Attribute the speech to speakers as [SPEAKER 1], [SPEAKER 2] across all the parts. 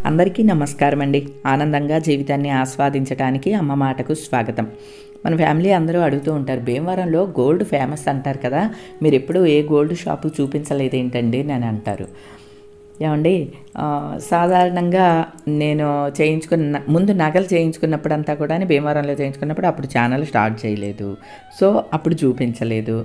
[SPEAKER 1] అందరికీ నమస్కారం అండి. ఆనందంగా జీవితాన్ని ఆస్వాదించడానికి అమ్మ మాటకు స్వాగతం. మన ఫ్యామిలీ అందరూ అడుగుతూ ఉంటారు, భీమవరంలో గోల్డ్ ఫేమస్ అంటారు కదా, మీరు ఎప్పుడూ ఏ గోల్డ్ షాపు చూపించలేదేంటండి అని అంటారు. ఏమండి, సాధారణంగా నేను ముందు నగలు చేయించుకున్నప్పుడంతా కూడా భీమవరంలో చేయించుకున్నప్పుడు అప్పుడు ఛానల్ స్టార్ట్ చేయలేదు, సో అప్పుడు చూపించలేదు.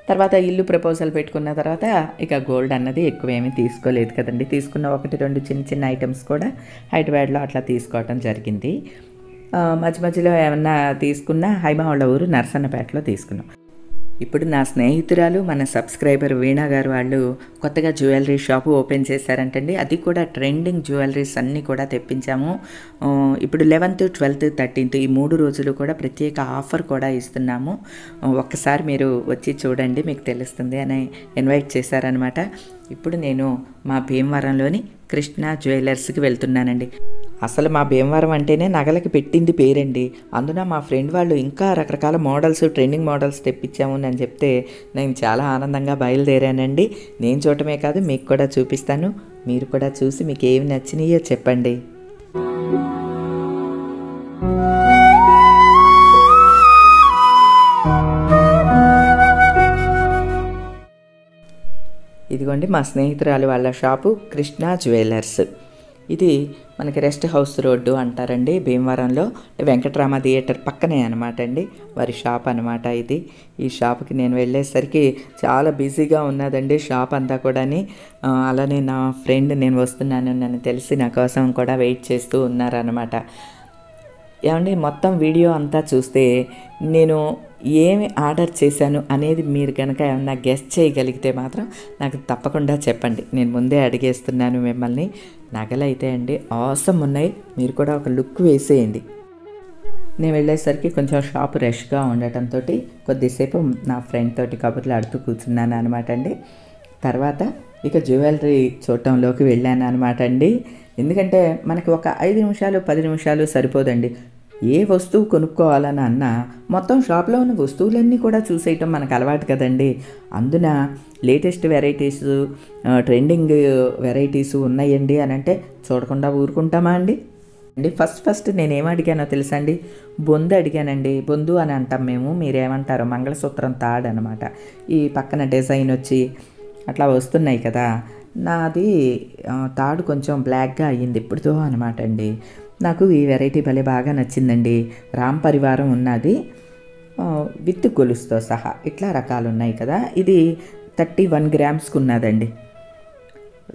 [SPEAKER 1] తర్వాత ఇల్లు ప్రపోజల్ పెట్టుకున్న తర్వాత ఇక గోల్డ్ అన్నది ఎక్కువేమీ తీసుకోలేదు కదండి. తీసుకున్న 1-2 చిన్న చిన్న ఐటమ్స్ కూడా హైదరాబాద్లో అట్లా తీసుకోవటం జరిగింది. మధ్య మధ్యలో ఏమన్నా తీసుకున్నా హైమహళ్ళ ఊరు నరసన్నపేటలో తీసుకున్నాం. ఇప్పుడు నా స్నేహితురాలు, మన సబ్స్క్రైబర్ వీణా గారు వాళ్ళు కొత్తగా జ్యువెలరీ షాపు ఓపెన్ చేశారంటండి. అది కూడా ట్రెండింగ్ జ్యువెలరీస్ అన్నీ కూడా తెప్పించాము. ఇప్పుడు 11th, 12th, 13th ఈ 3 రోజులు కూడా ప్రత్యేక ఆఫర్ కూడా ఇస్తున్నాము. ఒక్కసారి మీరు వచ్చి చూడండి, మీకు తెలుస్తుంది అని ఇన్వైట్ చేశారనమాట. ఇప్పుడు నేను మా భీమవరంలోని కృష్ణ జ్యువెలర్స్కి వెళ్తున్నానండి. అసలు మా భీమవరం అంటేనే నగలకి పెట్టింది పేరండి. అందున మా ఫ్రెండ్ వాళ్ళు ఇంకా రకరకాల మోడల్స్, ట్రెండింగ్ మోడల్స్ తెప్పించాము అని చెప్తే నేను చాలా ఆనందంగా బయలుదేరానండి. నేను చూడటమే కాదు, మీకు కూడా చూపిస్తాను. మీరు కూడా చూసి మీకు ఏమి నచ్చినాయో చెప్పండి. ఇదిగోండి మా స్నేహితురాలు వాళ్ళ షాపు కృష్ణ జ్యువెలర్స్. ఇది మనకి రెస్ట్ హౌస్ రోడ్డు అంటారండి భీమవరంలో. వెంకటరామ థియేటర్ పక్కనే అనమాట అండి వారి షాప్ అనమాట ఇది. ఈ షాప్కి నేను వెళ్ళేసరికి చాలా బిజీగా ఉన్నదండి షాప్ అంతా కూడాని. అలానే నా ఫ్రెండ్ నేను వస్తున్నాను నన్ను తెలిసి నా కోసం కూడా వెయిట్ చేస్తూ ఉన్నారనమాట. ఏమండి, మొత్తం వీడియో అంతా చూస్తే నేను ఏమి ఆర్డర్ చేశాను అనేది మీరు కనుక ఏమన్నా గెస్ట్ చేయగలిగితే మాత్రం నాకు తప్పకుండా చెప్పండి. నేను ముందే అడిగేస్తున్నాను మిమ్మల్ని. నగలు అయితే అండి ఆసమ్ ఉన్నాయి, మీరు కూడా ఒక లుక్ వేసేయండి. నేను వెళ్ళేసరికి కొంచెం షాప్ రష్గా ఉండటంతో కొద్దిసేపు నా ఫ్రెండ్ తోటి కబుర్లు ఆడుతూ కూర్చున్నాను అనమాట అండి. తర్వాత ఇక జ్యువెలరీ చూడటంలోకి వెళ్ళాను అనమాట అండి. ఎందుకంటే మనకి ఒక 5 నిమిషాలు 10 నిమిషాలు సరిపోదండి. ఏ వస్తువు కొనుక్కోవాలని అన్నా మొత్తం షాప్లో ఉన్న వస్తువులన్నీ కూడా చూసేయటం మనకు అలవాటు కదండి. అందున లేటెస్ట్ వెరైటీస్, ట్రెండింగ్ వెరైటీస్ ఉన్నాయండి అని అంటే చూడకుండా ఊరుకుంటామా అండి. ఫస్ట్ నేనేం అడిగానో తెలుసా అండి, బొందు అడిగానండి. బొందు అని అంటాం మేము, మీరేమంటారో మంగళసూత్రం తాడు అనమాట. ఈ పక్కన డిజైన్ వచ్చి అట్లా వస్తున్నాయి కదా, నాది తాడు కొంచెం బ్లాక్గా అయ్యింది ఇప్పుడుతో అనమాట అండి. నాకు ఈ వెరైటీ భలే బాగా నచ్చిందండి. రామ్ పరివారం ఉన్నది విత్ గొలుసుతో సహా ఇట్లా రకాలు ఉన్నాయి కదా. ఇది 31 గ్రామ్స్కి ఉన్నదండి.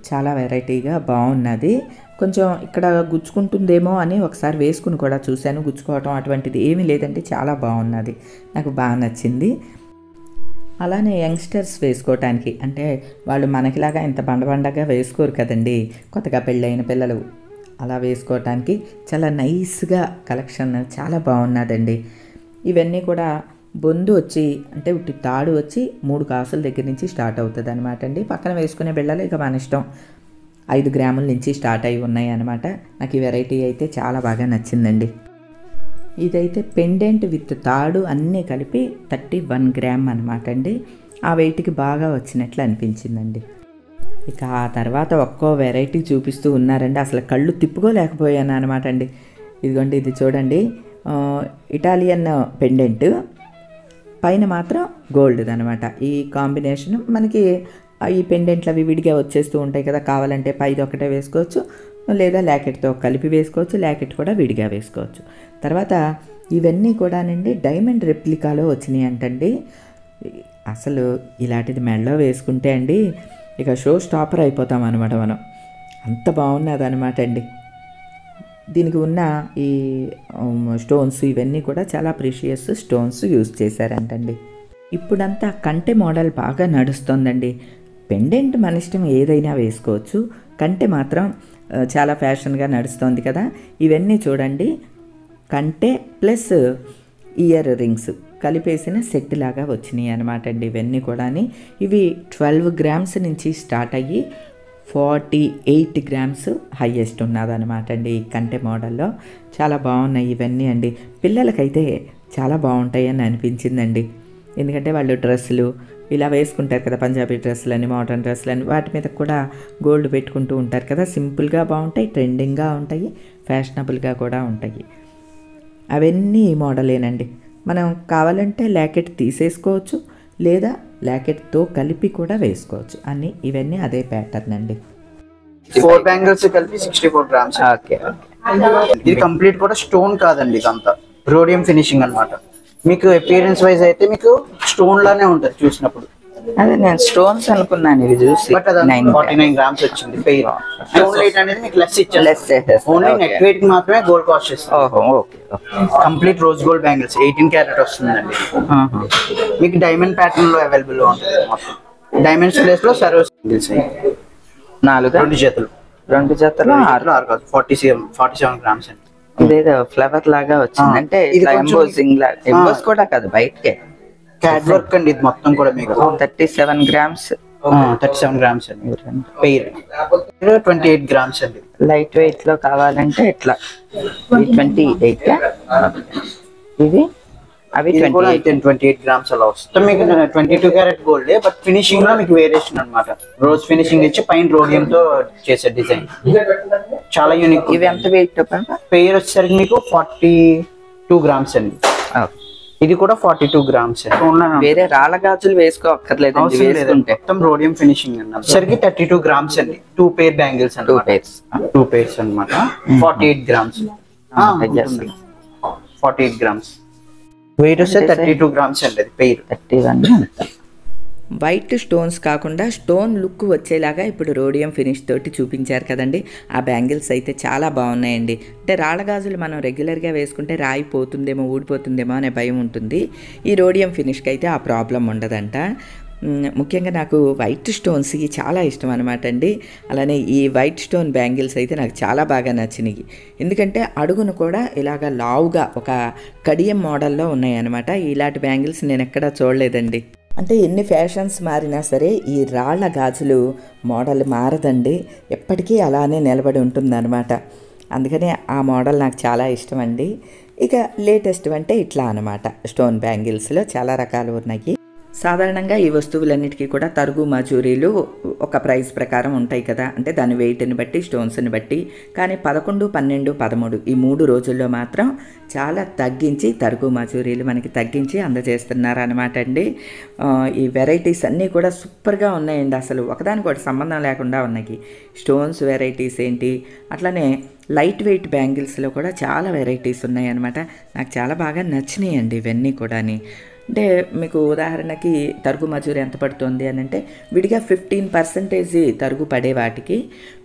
[SPEAKER 1] చాలా వెరైటీగా బాగున్నది. కొంచెం ఇక్కడ గుచ్చుకుంటుందేమో అని ఒకసారి వేసుకుని కూడా చూశాను. గుచ్చుకోవటం అటువంటిది ఏమీ లేదండి, చాలా బాగున్నది, నాకు బాగా నచ్చింది. అలానే యంగ్స్టర్స్ వేసుకోవటానికి, అంటే వాళ్ళు మనకిలాగా ఇంత బండగా వేసుకోరు కదండి, కొత్తగా పెళ్ళైన పిల్లలు అలా వేసుకోవటానికి చాలా నైస్గా కలెక్షన్ చాలా బాగున్నదండి. ఇవన్నీ కూడా బొందు వచ్చి అంటే ఉట్టి తాడు వచ్చి 3 కాసుల దగ్గర నుంచి స్టార్ట్ అవుతుంది అనమాట అండి. పక్కన వేసుకునే బిళ్ళలు ఇక మన ఇష్టం 5 గ్రాముల నుంచి స్టార్ట్ అయి ఉన్నాయి అనమాట. నాకు ఈ వెరైటీ అయితే చాలా బాగా నచ్చిందండి. ఇదైతే పెండెంట్ విత్ తాడు అన్నీ కలిపి 31 గ్రామ్ అనమాట అండి. ఆ వెయిట్కి బాగా వచ్చినట్లు అనిపించిందండి. ఇక ఆ తర్వాత ఒక్కో వెరైటీ చూపిస్తూ ఉన్నారండి, అసలు కళ్ళు తిప్పుకోలేకపోయాను అనమాట అండి. ఇదిగోండి, ఇది చూడండి, ఇటాలియన్ పెండెంట్, పైన మాత్రం గోల్డ్ అనమాట. ఈ కాంబినేషన్ మనకి ఈ పెండెంట్లు అవి విడిగా వచ్చేస్తూ ఉంటాయి కదా, కావాలంటే పైది ఒకటే వేసుకోవచ్చు, లేదా లాకెట్తో కలిపి వేసుకోవచ్చు, లాకెట్ కూడా విడిగా వేసుకోవచ్చు. తర్వాత ఇవన్నీ కూడానండి డైమండ్ రెప్లికాలో వచ్చినాయి అంటండి. అసలు ఇలాంటిది మెడలో వేసుకుంటే అండి ఇక షో స్టాపర్ అయిపోతాం అనమాట మనం, అంత బాగున్నది అనమాట అండి. దీనికి ఉన్న ఈ స్టోన్స్ ఇవన్నీ కూడా చాలా ప్రీషియస్ స్టోన్స్ యూజ్ చేశారంటండి. ఇప్పుడంతా కంటె మోడల్ బాగా నడుస్తుందండి. పెండెంట్ మన ఇష్టం ఏదైనా వేసుకోవచ్చు, కంటె మాత్రం చాలా ఫ్యాషన్గా నడుస్తుంది కదా. ఇవన్నీ చూడండి, కంటె ప్లస్ ఇయర్ రింగ్స్ కలిపేసిన సెట్ లాగా వచ్చినాయి అనమాట అండి. ఇవన్నీ కూడా ఇవి 12 గ్రామ్స్ నుంచి స్టార్ట్ అయ్యి 48 గ్రామ్స్ హైయెస్ట్ ఉన్నదనమాట అండి. ఈ కంటె మోడల్లో చాలా బాగున్నాయి ఇవన్నీ అండి. పిల్లలకైతే చాలా బాగుంటాయి అని అనిపించిందండి. ఎందుకంటే వాళ్ళు డ్రెస్సులు ఇలా వేసుకుంటారు కదా పంజాబీ డ్రెస్సులని, మోడర్న్ డ్రెస్సులని, వాటి మీద కూడా గోల్డ్ పెట్టుకుంటూ ఉంటారు కదా. సింపుల్గా బాగుంటాయి, ట్రెండింగ్గా ఉంటాయి, ఫ్యాషనబుల్గా కూడా ఉంటాయి. అవన్నీ ఈ మోడలేనండి. మనం కావాలంటే లాకెట్ తీసేసుకోవచ్చు, లేదా లాకెట్తో కలిపి కూడా వేసుకోవచ్చు. ఇవన్నీ అదే ప్యాటర్న్ అండి.
[SPEAKER 2] 4 బ్యాంగిల్స్ కలిపి 64 grams.
[SPEAKER 1] ఓకే.
[SPEAKER 2] ఇది కంప్లీట్ కూడా స్టోన్ కాదండి, ఇదంతా రోడియం ఫినిషింగ్ అన్నమాట. మీకు అపియరెన్స్ వైజ్ అయితే మీకు స్టోన్ లానే ఉంటుంది చూసినప్పుడు.
[SPEAKER 1] అదే నేను స్టోన్స్ అనుకున్నాను ఇవి చూసి.
[SPEAKER 2] బట్ అది 49 grams వచ్చింది పెయిర్. స్టోన్ వెయిట్ అనేది మీకు లెస్ ఇచ్చేస్తారు. ఓన్లీ నెట్ వెయిట్ కి మాత్రమే గోల్డ్ కాస్ట్ చేస్తారు. Complete rose gold bangles 18 carrot వస్తుందండి. మీకు డైమండ్ ప్యాటర్న్ లో అవైలబుల్ గా ఉంటుంది మొత్తం. డైమండ్స్ ప్లేస్ లో సర్వీస్ బ్యాంగిల్స్ 2 జతలు 47 grams అండి.
[SPEAKER 1] ఇదేదో ఫ్లవర్ లాగా వచ్చింది, అంటే ఎంబోసింగ్ లాగా. ఎంబోస్ కూడా కాదు, బయటకే
[SPEAKER 2] క్యాట్ వర్క్ అండి. ఇది మొత్తం కూడా మీకు
[SPEAKER 1] 37 grams.
[SPEAKER 2] 37 grams అండి పెయిర్. 28 grams అండి.
[SPEAKER 1] లైట్ వెయిట్ లో కావాలంటే ఇట్లా 28. ఇవి అవి
[SPEAKER 2] 28 grams అలా వస్తుంది. మీకు 22 క్యారెట్ గోల్డ్, బట్ ఫినిషింగ్ లో మీకు వేరియేషన్ అన్నమాట. రోజ్ ఫినిషింగ్ ఇచ్చి పైన రోడియం తో చేసే డిజైన్ చాలా యూనిక్.
[SPEAKER 1] ఇవి ఎంత వెయిట్
[SPEAKER 2] పెయిర్ వచ్చేసరికి మీకు 42 grams అండి. ఇది కూడా 42 grams.
[SPEAKER 1] వేరే రాళ్ళ గాజులు వేసుకోక్కర్లేదు,
[SPEAKER 2] మొత్తం రోడియం ఫినిషింగ్ అన్నమాట. సరికి 32 grams అండి. 2 pair బ్యాంగిల్స్ అండి. 2 pairs అన్నమాట. 48 grams. 48 grams వెయిట్ వస్తే 32 grams అండి. అది పెయిర్
[SPEAKER 1] 31. వైట్ స్టోన్స్ కాకుండా స్టోన్ లుక్ వచ్చేలాగా ఇప్పుడు రోడియం ఫినిష్ తోటి చూపించారు కదండి. ఆ బ్యాంగిల్స్ అయితే చాలా బాగున్నాయండి. అంటే రాళ్ళగాజులు మనం రెగ్యులర్గా వేసుకుంటే రాయిపోతుందేమో, ఊడిపోతుందేమో అనే భయం ఉంటుంది. ఈ రోడియం ఫినిష్కి అయితే ఆ ప్రాబ్లం ఉండదంట. ముఖ్యంగా నాకు వైట్ స్టోన్స్ చాలా ఇష్టం అనమాట అండి. అలానే ఈ వైట్ స్టోన్ బ్యాంగిల్స్ అయితే నాకు చాలా బాగా నచ్చినాయి. ఎందుకంటే అడుగును కూడా ఇలాగ లావుగా ఒక కడియం మోడల్లో ఉన్నాయన్నమాట. ఇలాంటి బ్యాంగిల్స్ నేను ఎక్కడా చూడలేదండి. అంటే ఎన్ని ఫ్యాషన్స్ మారినా సరే ఈ రాళ్ళ గాజులు మోడల్ మారదండి, ఎప్పటికీ అలానే నిలబడి ఉంటుందన్నమాట. అందుకనే ఆ మోడల్ నాకు చాలా ఇష్టం అండి. ఇక లేటెస్ట్ అంటే ఇట్లా అనమాట. స్టోన్ బ్యాంగిల్స్లో చాలా రకాలు ఉన్నాయి. సాధారణంగా ఈ వస్తువులన్నిటికీ కూడా తరుగు మజూరీలు ఒక ప్రైస్ ప్రకారం ఉంటాయి కదా, అంటే దాని వెయిట్ని బట్టి, స్టోన్స్ని బట్టి. కానీ 11, 12, 13 ఈ 3 రోజుల్లో మాత్రం చాలా తగ్గించి తరుగు మజూరీలు మనకి తగ్గించి అందజేస్తున్నారు అనమాట అండి. ఈ వెరైటీస్ అన్నీ కూడా సూపర్గా ఉన్నాయండి. అసలు ఒకదానికి ఒకటి సంబంధం లేకుండా ఉన్నాయి. స్టోన్స్ వెరైటీస్ ఏంటి, అట్లనే లైట్ వెయిట్ బ్యాంగిల్స్లో కూడా చాలా వెరైటీస్ ఉన్నాయన్నమాట. నాకు చాలా బాగా నచ్చినాయండి ఇవన్నీ కూడా. అంటే మీకు ఉదాహరణకి తరుగు మజూరి ఎంత పడుతుంది అని అంటే, విడిగా 15% తరుగు పడే వాటికి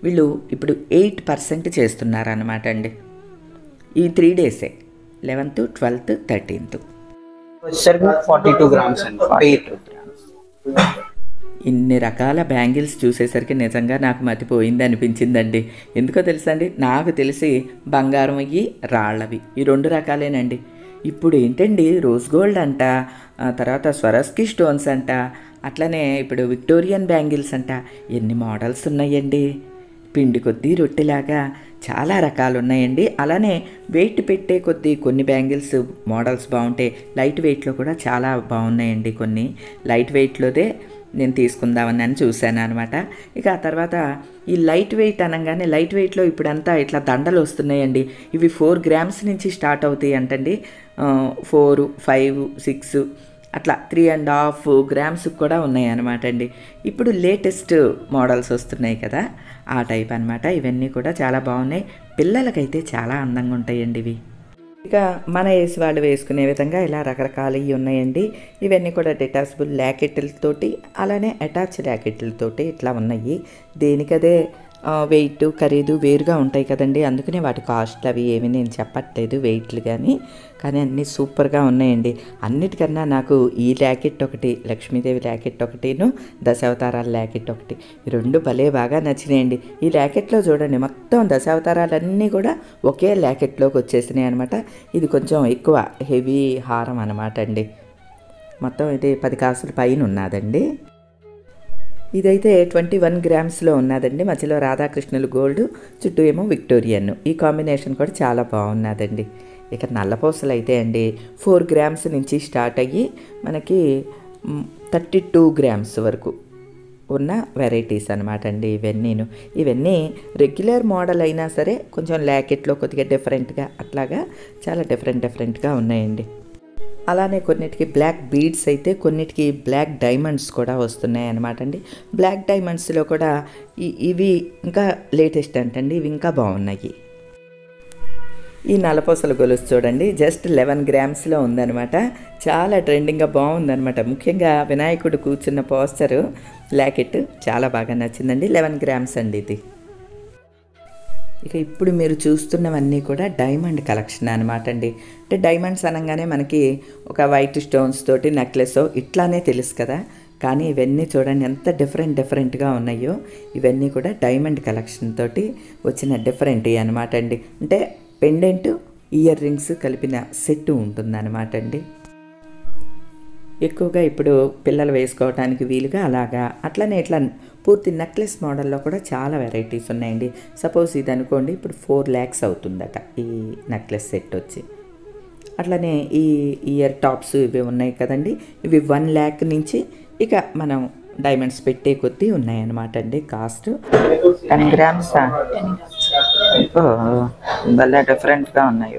[SPEAKER 1] వీళ్ళు ఇప్పుడు 8% చేస్తున్నారు అన్నమాట అండి. ఈ 3 డేసే 11th, 12th, 13th.
[SPEAKER 2] 42 grams అండి.
[SPEAKER 1] ఇన్ని రకాల బ్యాంగిల్స్ చూసేసరికి నిజంగా నాకు మతిపోయింది అనిపించిందండి. ఎందుకో తెలుసా అండి, నాకు తెలిసి బంగారం అయ్యి రాళ్ళవి ఈ 2 రకాలేనండి. ఇప్పుడు ఏంటండి రోజ్ గోల్డ్ అంట, తర్వాత స్వరస్కి స్టోన్స్ అంట, అట్లనే ఇప్పుడు విక్టోరియన్ బ్యాంగిల్స్ అంట, ఎన్ని మోడల్స్ ఉన్నాయండి. పిండి కొద్దీ రొట్టెలాగా చాలా రకాలు ఉన్నాయండి. అలానే వెయిట్ పెట్టే కొద్దీ కొన్ని బ్యాంగిల్స్ మోడల్స్ బాగుంటాయి. లైట్ వెయిట్లో కూడా చాలా బాగున్నాయండి. కొన్ని లైట్ వెయిట్లోదే నేను తీసుకుందామని చూశాను అనమాట. ఇక ఆ తర్వాత ఈ లైట్ వెయిట్ అనగానే, లైట్ వెయిట్లో ఇప్పుడంతా ఇట్లా దండలు వస్తున్నాయండి. ఇవి 4 grams నుంచి స్టార్ట్ అవుతాయి అంటండి. 4, 5, 6 అట్లా 3.5 grams కూడా ఉన్నాయి అనమాట అండి. ఇప్పుడు లేటెస్ట్ మోడల్స్ వస్తున్నాయి కదా, ఆ టైప్ అనమాట. ఇవన్నీ కూడా చాలా బాగున్నాయి. పిల్లలకైతే చాలా అందంగా ఉంటాయండి ఇవి. ఇక మన ఏజ్ వాళ్ళు వేసుకునే విధంగా ఇలా రకరకాలు ఉన్నాయండి. ఇవన్నీ కూడా డిటాచబుల్ ల్యాకెట్లతోటి, అలానే అటాచ్ ల్యాకెట్లతోటి ఇట్లా ఉన్నాయి. దేనికదే వెయిట్, ఖరీదు వేరుగా ఉంటాయి కదండి. అందుకనే వాటి కాస్ట్ అవి ఏమి నేను చెప్పట్లేదు, వెయిట్లు కానీ అన్నీ సూపర్గా ఉన్నాయండి. అన్నిటికన్నా నాకు ఈ ల్యాకెట్ ఒకటి, లక్ష్మీదేవి ల్యాకెట్ ఒకటిను, దశావతారాల ల్యాకెట్ ఒకటి, ఈ 2 భలే బాగా నచ్చినాయండి. ఈ ల్యాకెట్లో చూడండి, మొత్తం దశావతారాలన్నీ కూడా ఒకే ల్యాకెట్లోకి వచ్చేసినాయి అనమాట. ఇది కొంచెం ఎక్కువ హెవీ హారం అనమాట అండి. మొత్తం ఇది 10 కాసుల పైన ఉన్నదండి. ఇదైతే 21 grams ఉన్నదండి. మధ్యలో రాధాకృష్ణులు గోల్డ్, చుట్టూ ఏమో విక్టోరియన్. ఈ కాంబినేషన్ కూడా చాలా బాగున్నదండి. ఇక నల్లపూసలు అయితే అండి 4 grams నుంచి స్టార్ట్ అయ్యి మనకి 32 గ్రామ్స్ వరకు ఉన్న వెరైటీస్ అనమాట అండి ఇవన్నీ రెగ్యులర్ మోడల్ అయినా సరే కొంచెం ల్యాకెట్లో కొద్దిగా డిఫరెంట్గా అట్లాగా చాలా డిఫరెంట్గా ఉన్నాయండి. అలానే కొన్నిటికి బ్లాక్ బీడ్స్ అయితే కొన్నిటికి బ్లాక్ డైమండ్స్ కూడా వస్తున్నాయి అనమాట అండి. బ్లాక్ డైమండ్స్లో కూడా ఇవి ఇంకా లేటెస్ట్ అంటండి, ఇవి ఇంకా బాగున్నాయి. ఈ నలపూసల గొలుసు చూడండి, జస్ట్ 11 గ్రామ్స్లో ఉందనమాట. చాలా ట్రెండింగ్గా బాగుందనమాట. ముఖ్యంగా వినాయకుడు కూర్చున్న పోస్టరు లాకెట్ చాలా బాగా నచ్చిందండి. 11 గ్రామ్స్ అండి ఇది. ఇక ఇప్పుడు మీరు చూస్తున్నవన్నీ కూడా డైమండ్ కలెక్షన్ అనమాట అండి. అంటే డైమండ్స్ అనగానే మనకి ఒక వైట్ స్టోన్స్ తోటి నెక్లెస్ ఇట్లానే తెలుసు కదా, కానీ ఇవన్నీ చూడండి ఎంత డిఫరెంట్గా ఉన్నాయో. ఇవన్నీ కూడా డైమండ్ కలెక్షన్ తోటి వచ్చిన డిఫరెంట్ అనమాట అండి. అంటే పెండెంట్ ఇయర్ రింగ్స్ కలిపిన సెట్ ఉంటుందన్నమాట అండి. ఎక్కువగా ఇప్పుడు పిల్లలు వేసుకోవడానికి వీలుగా అలాగా అట్లనే ఇట్లా పూర్తి నెక్లెస్ మోడల్లో కూడా చాలా వెరైటీస్ ఉన్నాయండి. సపోజ్ ఇది అనుకోండి, ఇప్పుడు 4 lakhs అవుతుందట ఈ నెక్లెస్ సెట్ వచ్చి. అట్లనే ఈ ఇయర్ టాప్స్ ఇవి ఉన్నాయి కదండి, ఇవి 1 lakh నుంచి ఇక మనం డైమండ్స్ పెట్టే కొద్దీ ఉన్నాయన్నమాట అండి. కాస్ట్ 10 grams భలే డిఫరెంట్గా ఉన్నాయి.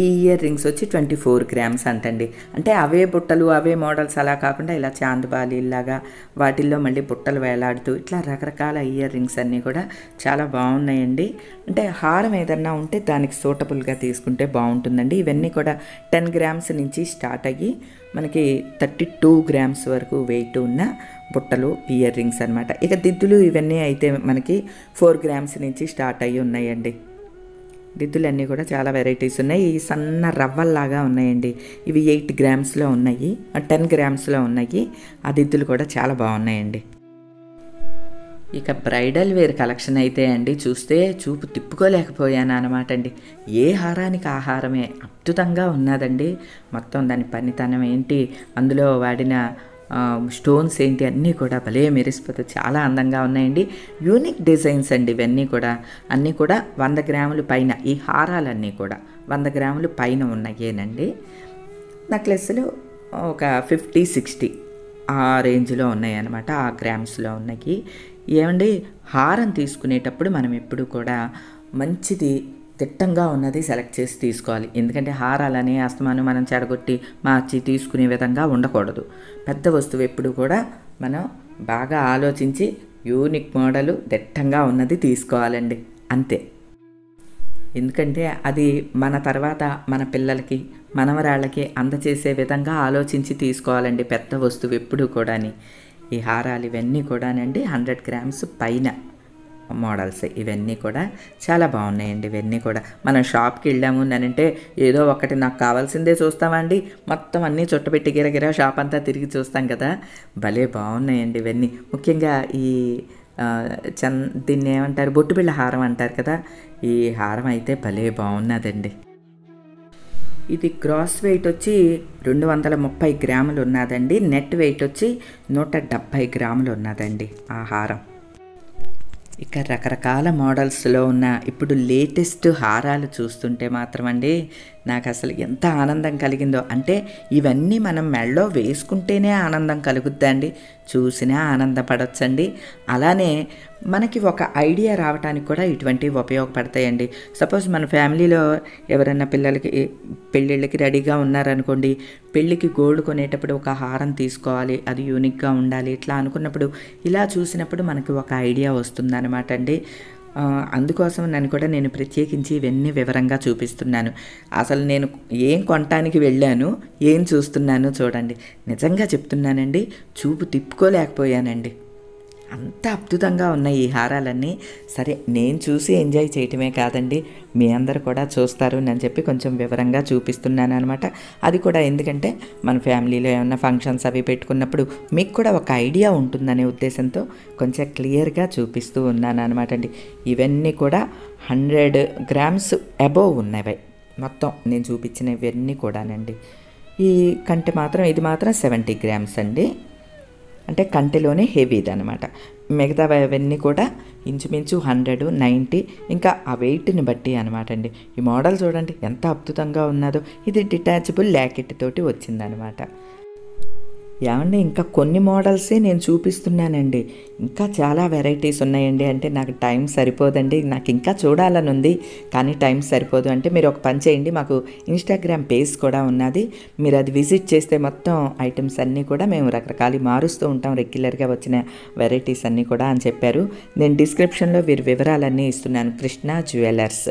[SPEAKER 1] ఈ ఇయర్ రింగ్స్ వచ్చి 24 grams అంటండి. అంటే అవే బుట్టలు అవే మోడల్స్ అలా కాకుండా ఇలా చాందబాలిలాగా వాటిల్లో మళ్ళీ బుట్టలు వేలాడుతూ ఇట్లా రకరకాల ఇయర్ రింగ్స్ అన్నీ కూడా చాలా బాగున్నాయండి. అంటే హారం ఏదన్నా ఉంటే దానికి సూటబుల్గా తీసుకుంటే బాగుంటుందండి. ఇవన్నీ కూడా 10 grams నుంచి స్టార్ట్ అయ్యి మనకి 32 grams వరకు వెయిట్ ఉన్న బుట్టలు ఇయర్ రింగ్స్ అనమాట. ఇక దిద్దులు ఇవన్నీ అయితే మనకి 4 grams నుంచి స్టార్ట్ అయ్యి ఉన్నాయండి. దిద్దులన్నీ కూడా చాలా వెరైటీస్ ఉన్నాయి. ఈ సన్న రవ్వల్లాగా ఉన్నాయండి, ఇవి 8 grams ఉన్నాయి, 10 grams ఉన్నాయి. ఆ దిద్దులు కూడా చాలా బాగున్నాయండి. ఇక బ్రైడల్ వేర్ కలెక్షన్ అయితే అండి చూస్తే చూపు తిప్పుకోలేకపోయాను అనమాట అండి. ఏ హారానికి ఆహారమే అద్భుతంగా ఉన్నదండి. మొత్తం దాని పనితనం ఏంటి, అందులో వాడిన స్టోన్స్ ఏంటి అన్నీ కూడా భలే మెరిసిపోతే చాలా అందంగా ఉన్నాయండి. యూనిక్ డిజైన్స్ అండి ఇవన్నీ కూడా. అన్నీ కూడా 100 grams పైన, ఈ హారాలన్నీ కూడా 100 grams పైన ఉన్నాయేనండి. నెక్లెస్లు ఒక 50-60 ఆ రేంజ్లో ఉన్నాయి అన్నమాట, ఆ గ్రామ్స్లో ఉన్నాయి. ఏమండి హారం తీసుకునేటప్పుడు మనం ఎప్పుడు కూడా మంచిది దిట్టంగా ఉన్నది సెలెక్ట్ చేసి తీసుకోవాలి. ఎందుకంటే హారాలని అస్తమానం మనం చెడగొట్టి మార్చి తీసుకునే విధంగా ఉండకూడదు. పెద్ద వస్తువు ఎప్పుడు కూడా మనం బాగా ఆలోచించి యూనిక్ మోడలు దిట్టంగా ఉన్నది తీసుకోవాలండి, అంతే. ఎందుకంటే అది మన తర్వాత మన పిల్లలకి మనవరాళ్ళకి అందచేసే విధంగా ఆలోచించి తీసుకోవాలండి పెద్ద వస్తువు ఎప్పుడు కూడాని. ఈ హారాలు ఇవన్నీ కూడానండి 100 grams పైన మోడల్స్ ఇవన్నీ కూడా చాలా బాగున్నాయండి. ఇవన్నీ కూడా మనం షాప్కి వెళ్ళాము అంటే ఏదో ఒకటి నాకు కావాల్సిందే చూస్తామండి, మొత్తం అన్నీ చుట్టపెట్టి గిరగిరా షాప్ అంతా తిరిగి చూస్తాం కదా, భలే బాగున్నాయండి ఇవన్నీ. ముఖ్యంగా ఈ దీన్ని ఏమంటారు, బొట్టు బిళ్ళ హారం అంటారు కదా, ఈ హారం అయితే భలే బాగున్నదండి. ఇది గ్రాస్ వెయిట్ వచ్చి 230 grams ఉన్నదండి. నెట్ వెయిట్ వచ్చి 170 grams ఉన్నదండి ఆ హారం. ఇక రకరకాల మోడల్స్లో ఉన్న ఇప్పుడు లేటెస్ట్ హారాలు చూస్తుంటే మాత్రం అండి నాకు అసలు ఎంత ఆనందం కలిగిందో. అంటే ఇవన్నీ మనం మెడలో వేసుకుంటేనే ఆనందం కలుగుద్దండి, చూసినా ఆనందపడొచ్చండి. అలానే మనకి ఒక ఐడియా రావడానికి కూడా ఇటువంటివి ఉపయోగపడతాయండి. సపోజ్ మన ఫ్యామిలీలో ఎవరైనా పిల్లలకి పెళ్ళిళ్ళకి రెడీగా ఉన్నారనుకోండి, పెళ్ళికి గోల్డ్ కొనేటప్పుడు ఒక హారం తీసుకోవాలి, అది యూనిక్గా ఉండాలి ఇట్లా అనుకున్నప్పుడు ఇలా చూసినప్పుడు మనకి ఒక ఐడియా వస్తుందన్నమాట అండి. అందుకోసం నేను ప్రత్యేకించి ఇవన్నీ వివరంగా చూపిస్తున్నాను. అసలు నేను ఏం కొనటానికి వెళ్ళాను, ఏం చూస్తున్నాను చూడండి. నిజంగా చెప్తున్నానండి, చూపు తిప్పుకోలేకపోయానండి, అంత అద్భుతంగా ఉన్నాయి ఈ హారాలన్నీ. సరే నేను చూసి ఎంజాయ్ చేయటమే కాదండి, మీ అందరు కూడా చూస్తారు అని చెప్పి కొంచెం వివరంగా చూపిస్తున్నాను అనమాట. అది కూడా ఎందుకంటే మన ఫ్యామిలీలో ఏమన్నా ఫంక్షన్స్ అవి పెట్టుకున్నప్పుడు మీకు కూడా ఒక ఐడియా ఉంటుందనే ఉద్దేశంతో కొంచెం క్లియర్గా చూపిస్తూ ఉన్నాను అనమాట అండి. ఇవన్నీ కూడా 100 grams అబోవ్ ఉన్నవి మొత్తం నేను చూపించిన ఇవన్నీ కూడానండి. ఈ కంటి మాత్రం ఇది మాత్రం 70 grams అండి, అంటే కంటిలోనే హెవీది అనమాట. మిగతా అవన్నీ కూడా ఇంచుమించు 100, 90 ఇంకా ఆ వెయిట్ని బట్టి అనమాట అండి. ఈ మోడల్ చూడండి ఎంత అద్భుతంగా ఉన్నదో. ఇది డిటాచబుల్ ల్యాకెట్ తోటి వచ్చిందనమాట. ఏమండి ఇంకా కొన్ని మోడల్సే నేను చూపిస్తున్నానండి, ఇంకా చాలా వెరైటీస్ ఉన్నాయండి. అంటే నాకు టైం సరిపోదండి, నాకు ఇంకా చూడాలని ఉంది కానీ టైం సరిపోదు. అంటే మీరు ఒక పని చేయండి, మాకు ఇన్స్టాగ్రామ్ పేజ్ కూడా ఉన్నది, మీరు అది విజిట్ చేస్తే మొత్తం ఐటమ్స్ అన్నీ కూడా మేము రకరకాలు మారుస్తూ ఉంటాం, రెగ్యులర్గా వచ్చిన వెరైటీస్ అన్నీ కూడా అని చెప్పారు. నేను డిస్క్రిప్షన్లో వీరి వివరాలన్నీ ఇస్తున్నాను, కృష్ణ జ్యువెలర్స్,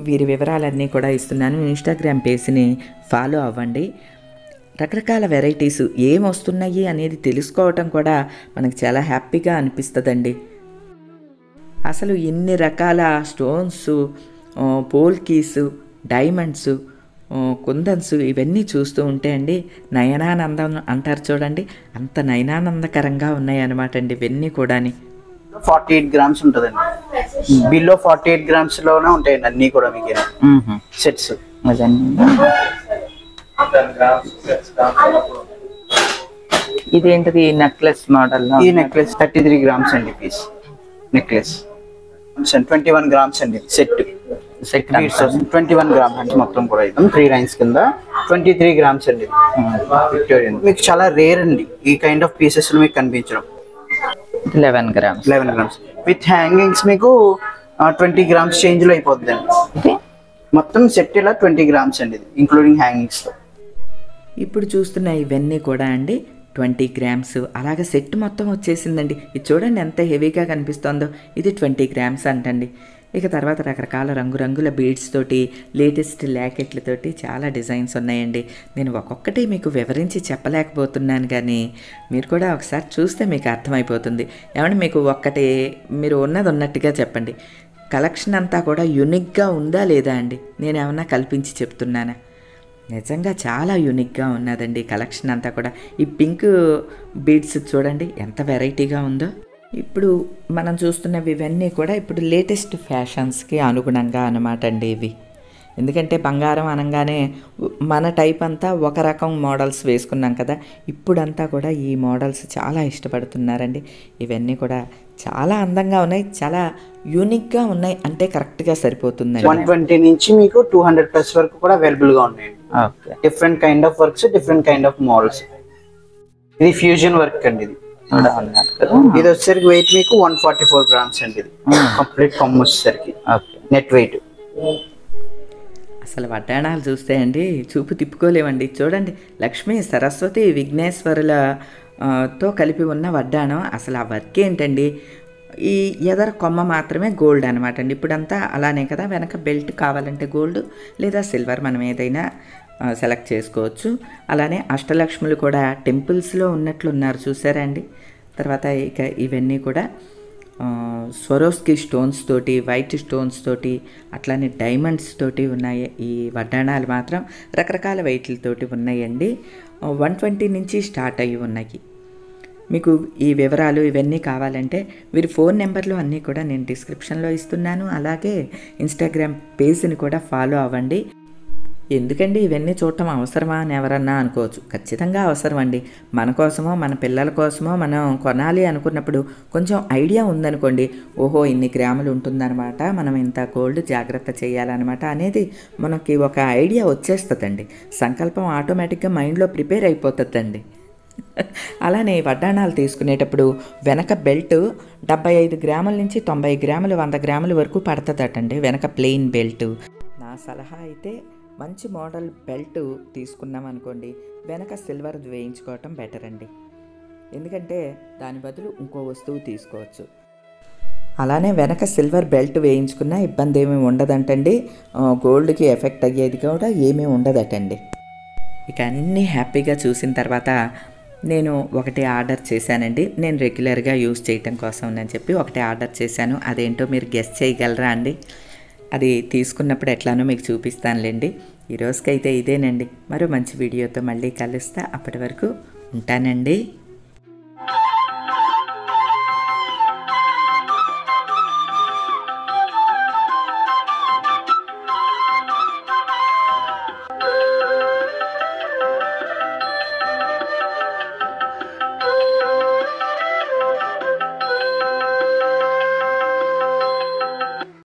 [SPEAKER 1] వీరి వివరాలన్నీ కూడా ఇస్తున్నాను. ఇన్స్టాగ్రామ్ పేజ్ని ఫాలో అవ్వండి. రకరకాల వెరైటీస్ ఏం వస్తున్నాయి అనేది తెలుసుకోవటం కూడా మనకు చాలా హ్యాపీగా అనిపిస్తుందండి. అసలు ఇన్ని రకాల స్టోన్స్, పోల్కీస్, డైమండ్స్, కుందన్స్ ఇవన్నీ చూస్తూ ఉంటే అండి నయనానందం అంటారు చూడండి, అంత నయనానందకరంగా ఉన్నాయి అన్నమాట అండి ఇవన్నీ కూడాని.
[SPEAKER 2] 48 గ్రామ్స్ ఉంటుందండి, బిలో 48 గ్రామ్స్ లోనే ఉంటాయండి అన్ని కూడా మీకు సెట్స్.
[SPEAKER 1] ఇదేంటిది నెక్లెస్ మోడల్?
[SPEAKER 2] ఈ నెక్లెస్ 33 గ్రామ్స్ అండి పీస్ నెక్లెస్. 21 గ్రామ్స్ అండి సెట్. 21 గ్రామ్స్ అంటే మొత్తం కూడా అయితే 3 లైన్స్ కింద 23 గ్రామ్స్ అండి విక్టోరియన్. మీకు చాలా రేర్ అండి ఈ కైండ్ ఆఫ్ పీసెస్ మీకు కనిపించడం.
[SPEAKER 1] 11 గ్రామ్స్
[SPEAKER 2] విత్ హ్యాంగింగ్స్ మీకు 20 గ్రామ్స్ చేంజ్ లో అయిపోతుంది అండి. మొత్తం సెట్ ఇలా 20 గ్రామ్స్ అండి ఇంక్లూడింగ్ హ్యాంగింగ్స్ తో.
[SPEAKER 1] ఇప్పుడు చూస్తున్న ఇవన్నీ కూడా అండి 20 గ్రామ్స్ అలాగే సెట్ మొత్తం వచ్చేసిందండి. ఇది చూడండి ఎంత హెవీగా కనిపిస్తుందో, ఇది 20 గ్రామ్స్ అంటండి. ఇక తర్వాత రకరకాల రంగురంగుల బీడ్స్ తోటి, లేటెస్ట్ ల్యాకెట్లతోటి చాలా డిజైన్స్ ఉన్నాయండి. నేను ఒక్కొక్కటి మీకు వివరించి చెప్పలేకపోతున్నాను కానీ మీరు కూడా ఒకసారి చూస్తే మీకు అర్థమైపోతుంది. ఏమంటే మీకు ఒక్కటి మీరు ఉన్నది ఉన్నట్టుగా చెప్పండి, కలెక్షన్ అంతా కూడా యూనిక్గా ఉందా లేదా అండి? నేను ఏమన్నా కల్పించి చెప్తున్నానా? నిజంగా చాలా యూనిక్గా ఉన్నదండి కలెక్షన్ అంతా కూడా. ఈ పింక్ బీడ్స్ చూడండి ఎంత వెరైటీగా ఉందో. ఇప్పుడు మనం చూస్తున్నవి ఇవన్నీ కూడా ఇప్పుడు లేటెస్ట్ ఫ్యాషన్స్కి అనుగుణంగా అన్నమాట అండి ఇవి. ఎందుకంటే బంగారం అనగానే మన టైప్ అంతా ఒక రకం మోడల్స్ వేసుకున్నాం కదా, ఇప్పుడంతా కూడా ఈ మోడల్స్ చాలా ఇష్టపడుతున్నారండి. ఇవన్నీ కూడా చాలా అందంగా ఉన్నాయి, చాలా యూనిక్గా ఉన్నాయి అంటే కరెక్ట్గా సరిపోతుంది.
[SPEAKER 2] 120 నుంచి మీకు 200+ వరకు కూడా అవైలబుల్ గా ఉన్నాయండి. Different kind of works, different kind of models. ఇది ఫ్యూజన్ వర్క్ అండి. ఇది వచ్చేసరికి వెయిట్ మీకు 144 గ్రామ్స్ అండి. ఇది కంప్లీట్ కొమ్ము వచ్చేసరికి నెట్ వెయిట్.
[SPEAKER 1] అసలు వడ్డాణాలు చూస్తే అండి చూపు తిప్పుకోలేమండి. చూడండి, లక్ష్మీ సరస్వతి విఘ్నేశ్వరుల తో కలిపి ఉన్న వడ్డాణం. అసలు ఆ వర్క్ ఏంటండి, ఈ ఎదర కొమ్మ మాత్రమే గోల్డ్ అనమాట అండి. ఇప్పుడంతా అలానే కదా, వెనక బెల్ట్ కావాలంటే గోల్డ్ లేదా సిల్వర్ మనం ఏదైనా సెలెక్ట్ చేసుకోవచ్చు. అలానే అష్టలక్ష్ములు కూడా టెంపుల్స్లో ఉన్నట్లున్నారు చూసారా అండి. తర్వాత ఇక ఇవన్నీ కూడా స్వరోస్కి స్టోన్స్ తోటి, వైట్ స్టోన్స్ తోటి, అట్లానే డైమండ్స్ తోటి ఉన్నాయి. ఈ వడ్డాణాలు మాత్రం రకరకాల వెయిట్లతోటి ఉన్నాయండి. 120 నుంచి స్టార్ట్ అయ్యి ఉన్నాయి. మీకు ఈ వివరాలు ఇవన్నీ కావాలంటే వీరి ఫోన్ నెంబర్లు అన్నీ కూడా నేను డిస్క్రిప్షన్లో ఇస్తున్నాను. అలాగే ఇన్స్టాగ్రామ్ పేజ్ని కూడా ఫాలో అవ్వండి. ఎందుకండి ఇవన్నీ చూడటం అవసరమా అని ఎవరన్నా అనుకోవచ్చు. ఖచ్చితంగా అవసరం అండి. మన కోసమో మన పిల్లల కోసమో మనం కొనాలి అనుకున్నప్పుడు కొంచెం ఐడియా ఉందనుకోండి, ఓహో ఇన్ని గ్రాములు ఉంటుందన్నమాట, మనం ఇంత గోల్డ్ జాగ్రత్త చేయాలన్నమాట అనేది మనకి ఒక ఐడియా వచ్చేస్తుందండి. సంకల్పం ఆటోమేటిక్గా మైండ్లో ప్రిపేర్ అయిపోతుందండి. అలానే వడ్డాణాలు తీసుకునేటప్పుడు వెనక బెల్ట్ 75 గ్రాముల నుంచి 90 గ్రాములు 100 గ్రాముల వరకు పడుతుందటండి వెనక ప్లెయిన్ బెల్ట్. నా సలహా అయితే మంచి మోడల్ బెల్ట్ తీసుకున్నాం అనుకోండి, వెనక సిల్వర్ వేయించుకోవటం బెటర్ అండి. ఎందుకంటే దాని బదులు ఇంకో వస్తువు తీసుకోవచ్చు. అలానే వెనక సిల్వర్ బెల్ట్ వేయించుకున్నా ఇబ్బంది ఏమీ ఉండదంటండి. గోల్డ్కి ఎఫెక్ట్ అయ్యేది కూడా ఏమీ ఉండదటండి. ఇక అన్నీ హ్యాపీగా చూసిన తర్వాత నేను ఒకటి ఆర్డర్ చేశానండి. నేను రెగ్యులర్గా యూజ్ చేయటం కోసం అని చెప్పి ఒకటి ఆర్డర్ చేశాను. అదేంటో మీరు గెస్ చేయగలరా అండి? అది తీసుకున్నప్పుడు ఎట్లానో మీకు చూపిస్తానులేండి. ఈరోజుకైతే ఇదేనండి. మరో మంచి వీడియోతో మళ్ళీ కలుస్తా. అప్పటి వరకు ఉంటానండి.